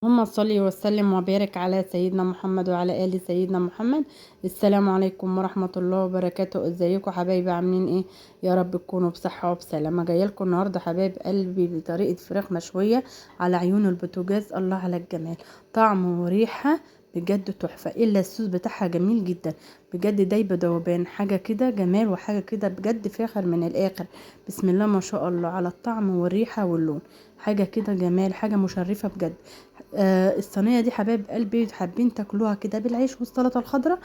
اللهم صل وسلم وبارك على سيدنا محمد وعلى آل سيدنا محمد. السلام عليكم ورحمة الله وبركاته. ازيكم حبايبي؟ عاملين ايه؟ يا رب تكونوا بصحة وبسلامة. جايه لكم النهارده حبايب قلبي بطريقة فراخ مشوية على عيون البوتاجاز. الله على الجمال، طعم وريحة بجد تحفة، الا الصوص بتاعها جميل جدا بجد، دايبه دوبان، حاجة كده جمال وحاجة كده بجد فاخر من الاخر. بسم الله ما شاء الله على الطعم والريحة واللون، حاجة كده جمال، حاجة مشرفة بجد. الصينيه دي حبايب قلبي حابين تاكلوها كده بالعيش والسلطه الخضراء،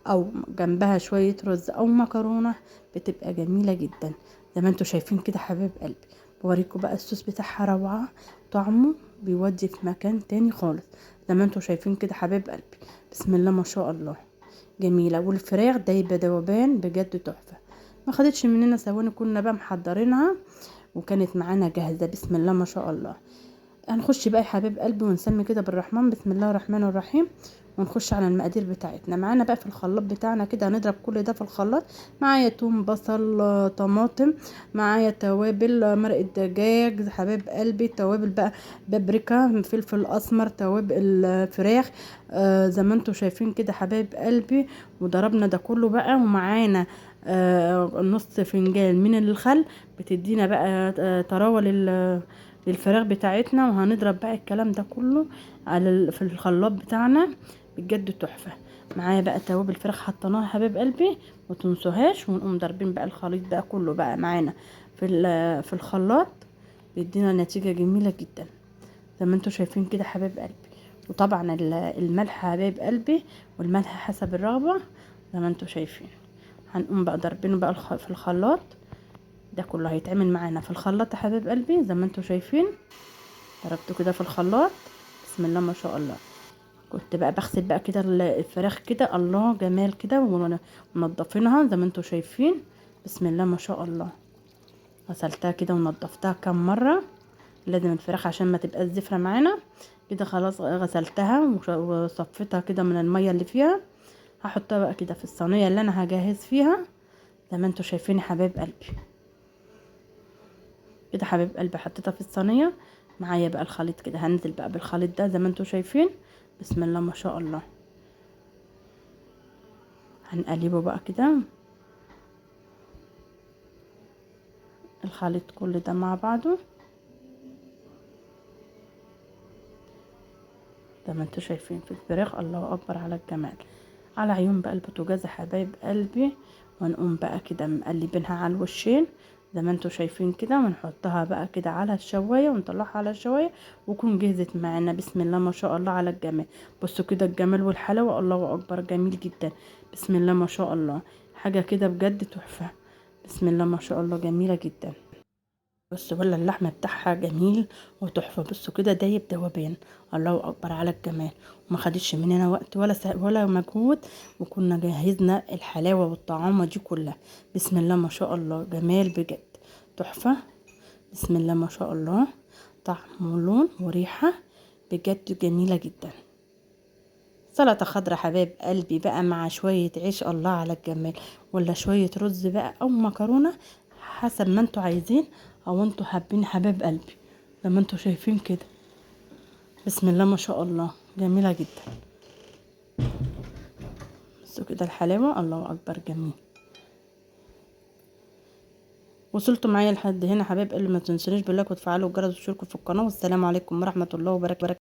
او جنبها شويه رز او مكرونه، بتبقى جميله جدا زي ما انتوا شايفين كده حبايب قلبي. بوريكم بقى الصوص بتاعها روعه، طعمه بيودي في مكان تاني خالص زي ما انتوا شايفين كده حبايب قلبي. بسم الله ما شاء الله جميله، والفراخ دايبه دوبان بجد تحفه. ما خدتش مننا ثواني، كنا بقى محضرينها وكانت معانا جاهزه. بسم الله ما شاء الله. هنخش بقى يا حبيب قلبي ونسمي كده بالرحمن، بسم الله الرحمن الرحيم، ونخش على المقادير بتاعتنا. معانا بقى في الخلاط بتاعنا كده هنضرب كل ده في الخلاط. معايا توم، بصل، طماطم، معايا توابل، مرقة دجاج حبيب قلبي، توابل بقى بابريكا، فلفل اسمر، توابل الفراخ، زي ما انتوا شايفين كده حبايب قلبي. وضربنا ده كله بقى، ومعانا نص فنجان من الخل، بتدينا بقى طراوة للفراخ بتاعتنا. وهنضرب بقى الكلام ده كله على في الخلاط بتاعنا بجد تحفه. معايا بقى توابل الفراخ حطيناها يا حبيب قلبي، ما تنسوهاش. ونقوم ضاربين بقى الخليط ده كله بقى معانا في الخلاط، بيدينا نتيجه جميله جدا زي ما انتوا شايفين كده حبيب قلبي. وطبعا الملح حبيب قلبي، والملح حسب الرغبه زي ما انتوا شايفين. هنقوم بقى ضاربينه بقى في الخلاط ده كله، هيتعمل معانا في الخلاط يا حبيب قلبي زي ما انتوا شايفين. ضربته كده في الخلاط، بسم الله ما شاء الله. كنت بقى بغسل بقى كده الفراخ كده، الله جمال كده، ومنضفينها زي ما انتوا شايفين. بسم الله ما شاء الله. غسلتها كده ونضفتها كام مرة، لازم الفراخ عشان ما تبقى زفرة معانا كده. خلاص غسلتها وصفيتها كده من المية اللي فيها. هحطها بقى كده في الصينية اللي انا هجهز فيها زي ما انتوا شايفين يا حبايب قلبي كده. حبيب قلبي حطيتها في الصينيه. معايا بقى الخليط كده، هنزل بقى بالخليط ده زي ما انتوا شايفين. بسم الله ما شاء الله. هنقلبه بقى كده الخليط كل ده مع بعضه زي ما انتوا شايفين في الفراخ. الله اكبر على الجمال، على عيون بقى البوتاجاز يا حبايب قلبي. ونقوم بقى كده مقلبينها على الوشين زي ما انتوا شايفين كده، ونحطها بقى كده على الشوايه ونطلعها على الشوايه وتكون جهزت معانا. بسم الله ما شاء الله على الجمال. بصوا كده الجمال والحلاوه، الله اكبر جميل جدا. بسم الله ما شاء الله، حاجه كده بجد تحفه. بسم الله ما شاء الله جميله جدا. بصوا ولا اللحمه بتاعها جميل وتحفه. بصوا كده دايب دوبان، الله اكبر على الجمال. وما خدتش مننا وقت ولا مجهود، وكنا جهزنا الحلاوه والطعامه دي كلها. بسم الله ما شاء الله جمال بجد تحفه. بسم الله ما شاء الله، طعم ولون وريحه بجد جميله جدا. سلطه خضراء حبايب قلبي بقى مع شويه عيش، الله على الجمال، ولا شويه رز بقى او مكرونه حسب ما انتوا عايزين او انتوا حابين حبايب قلبي زي ما انتوا شايفين كده. بسم الله ما شاء الله جميله جدا. بصوا كده الحلاوه، الله اكبر جميل. وصلتوا معايا لحد هنا حبايب قلبي، ما تنسونيش بالله وتفعلوا الجرس وتشتركوا في القناه. والسلام عليكم ورحمه الله وبركاته.